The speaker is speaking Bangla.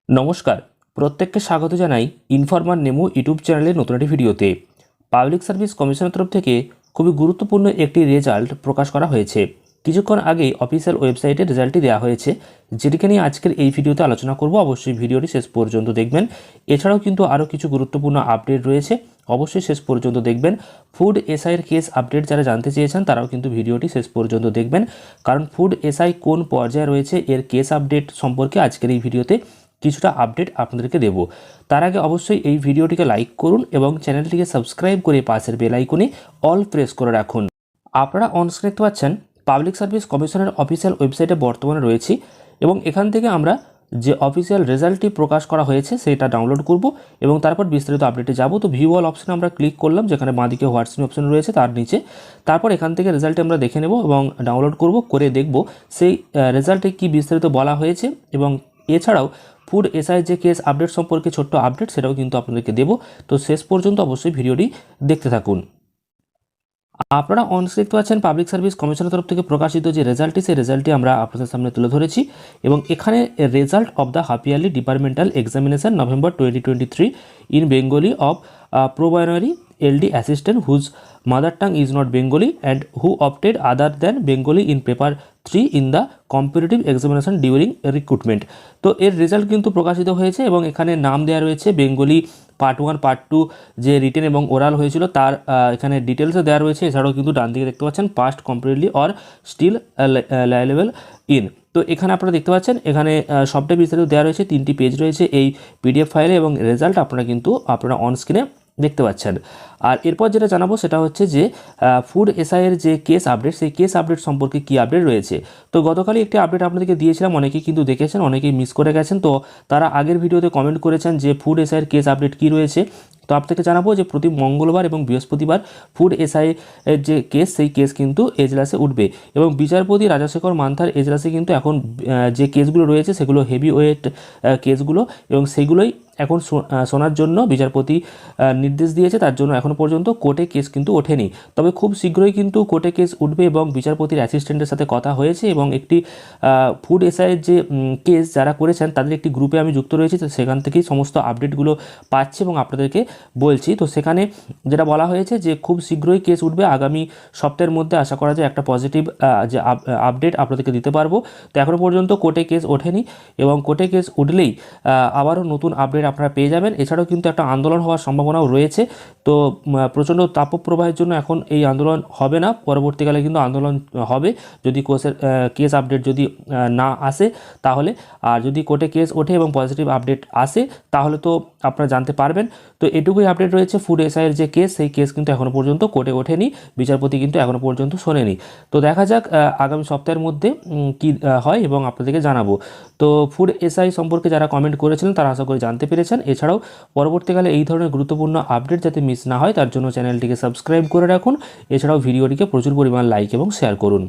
নমস্কার, প্রত্যেককে স্বাগত জানাই ইনফরমার নেমো ইউটিউব চ্যানেলের নতুন একটি ভিডিওতে। পাবলিক সার্ভিস কমিশনের তরফ থেকে খুবই গুরুত্বপূর্ণ একটি রেজাল্ট প্রকাশ করা হয়েছে। কিছুক্ষণ আগেই অফিসিয়াল ওয়েবসাইটে রেজাল্টটি দেওয়া হয়েছে, যেটিকে নিয়ে আজকের এই ভিডিওতে আলোচনা করব। অবশ্যই ভিডিওটি শেষ পর্যন্ত দেখবেন। এছাড়াও কিন্তু আরও কিছু গুরুত্বপূর্ণ আপডেট রয়েছে, অবশ্যই শেষ পর্যন্ত দেখবেন। ফুড এসআইয়ের কেস আপডেট যারা জানতে চেয়েছেন তারাও কিন্তু ভিডিওটি শেষ পর্যন্ত দেখবেন, কারণ ফুড এসআই কোন পর্যায়ে রয়েছে এর কেস আপডেট সম্পর্কে আজকের এই ভিডিওতে কিছুটা আপডেট আপনাদেরকে দেব। তার আগে অবশ্যই এই ভিডিওটিকে লাইক করুন এবং চ্যানেলটিকে সাবস্ক্রাইব করে পাশের বেল আইকনে অল প্রেস করে রাখুন। আপনারা অনস্ক্রিন দেখতে পাচ্ছেন পাবলিক সার্ভিস কমিশনের অফিসিয়াল ওয়েবসাইটে বর্তমানে রয়েছি এবং এখান থেকে আমরা যে অফিসিয়াল রেজাল্টটি প্রকাশ করা হয়েছে সেটা ডাউনলোড করব এবং তারপর বিস্তারিত আপডেটে যাব। তো ভিউ অল অপশনে আমরা ক্লিক করলাম, যেখানে বাঁদিকে হোয়াটসঅ্যাপ অপশন রয়েছে তার নিচে। তারপর এখান থেকে রেজাল্টটি আমরা দেখে নেব এবং ডাউনলোড করব, করে দেখব সেই রেজাল্টে কি বিস্তারিত বলা হয়েছে। এবং এছাড়াও ফুড এসআই যে কেস আপডেট সম্পর্কে ছোট্ট আপডেট সেটাও কিন্তু আপনাদেরকে দেব। তো শেষ পর্যন্ত অবশ্যই ভিডিওটি দেখতে থাকুন। আপনারা অনস্ক্রিন দেখতে পাচ্ছেন পাবলিক সার্ভিস কমিশনের তরফ থেকে প্রকাশিত যে রেজাল্টটি, সেই রেজাল্টটি আমরা আপনাদের সামনে তুলে ধরেছি এবং এখানে result of the half yearly departmental examination November 2023 in Bengali of probationary LD assistant whose mother tongue is not Bengali and who opted other than Bengali in paper 3 in the competitive examination during recruitment। তো এর রেজাল্ট কিন্তু প্রকাশিত হয়েছে এবং এখানে নাম দেওয়া রয়েছে। বেঙ্গলি পার্ট 1 পার্ট 2 যে রিটেন এবং ওরাল হয়েছিল তার এখানে ডিটেলসও দেওয়া রয়েছে। এছাড়াও কিন্তু ডান দিকে দেখতে পাচ্ছেন past completely or still liable in. তো এখানে আপনারা দেখতে পাচ্ছেন এখানে সবটাই বিস্তারিত দেওয়া রয়েছে, 3টি পেজ রয়েছে এই PDF ফাইলে এবং রেজাল্ট আপনারা অন স্ক্রিনে দেখতে পাচ্ছেন। আর এরপর যেটা জানাবো সেটা হচ্ছে যে ফুড এসআইয়ের যে কেস আপডেট, সেই কেস আপডেট সম্পর্কে কি আপডেট রয়েছে। তো গতকালই একটি আপডেট আপনাদেরকে দিয়েছিলাম, অনেকেই কিন্তু দেখেছেন, অনেকেই মিস করে গেছেন। তো তারা আগের ভিডিওতে কমেন্ট করেছেন যে ফুড এসআইয়ের কেস আপডেট কি রয়েছে। তো আপনাকে জানাবো যে প্রতি মঙ্গলবার এবং বৃহস্পতিবার ফুড এসআই এর যে কেস, সেই কেস কিন্তু এজলাসে উঠবে এবং বিচারপতি রাজাশেখর মান্থার এজলাসে কিন্তু এখন যে কেসগুলো রয়েছে সেগুলো হেভি ওয়েট কেসগুলো এবং সেগুলোই এখন শোনার জন্য বিচারপতি নির্দেশ দিয়েছে। তার জন্য এখনও পর্যন্ত কোর্টে কেস কিন্তু ওঠেনি, তবে খুব শীঘ্রই কিন্তু কোর্টে কেস উঠবে এবং বিচারপতির অ্যাসিস্ট্যান্টের সাথে কথা হয়েছে এবং একটি ফুড এসআইয়ের যে কেস যারা করেছেন তাদের একটি গ্রুপে আমি যুক্ত রয়েছি। তো সেখান থেকেই সমস্ত আপডেটগুলো পাচ্ছি এবং আপনাদেরকে বলছি। তো সেখানে যেটা বলা হয়েছে যে খুব শীঘ্রই কেস উঠবে, আগামী সপ্তাহের মধ্যে আশা করা যায় একটা পজিটিভ যে আপডেট আপনাদেরকে দিতে পারবো। তো এখনও পর্যন্ত কোর্টে কেস ওঠেনি এবং কোর্টে কেস উঠলেই আবারও নতুন আপডেট আপনারা পেয়ে যাবেন। এছাড়াও কিন্তু একটা আন্দোলন হওয়ার সম্ভাবনাও রয়েছে। তো প্রচণ্ড তাপপ্রবাহের জন্য এখন এই আন্দোলন হবে না, পরবর্তীকালে কিন্তু আন্দোলন হবে যদি কেস আপডেট যদি না আসে তাহলে। আর যদি কোর্টে কেস ওঠে এবং পজিটিভ আপডেট আসে তাহলে তো আপনারা জানতে পারবেন। তো এটুকুই আপডেট রয়েছে ফুড এসআইয়ের যে কেস, সেই কেস কিন্তু এখনও পর্যন্ত কোর্টে ওঠেনি, বিচারপতি কিন্তু এখনও পর্যন্ত শোনেনি। তো দেখা যাক আগামী সপ্তাহের মধ্যে কি হয় এবং আপনাদেরকে জানাবো। তো ফুড এসআই সম্পর্কে যারা কমেন্ট করেছিলেন তারা আশা করি জানতে পেরেছেন। এছাড়াও পরবর্তীকালে এই ধরনের গুরুত্বপূর্ণ আপডেট যাতে মিস না হয় তার জন্য চ্যানেলটিকে সাবস্ক্রাইব করে রাখুন। এছাড়াও ভিডিওটিকে প্রচুর পরিমাণ লাইক এবং শেয়ার করুন।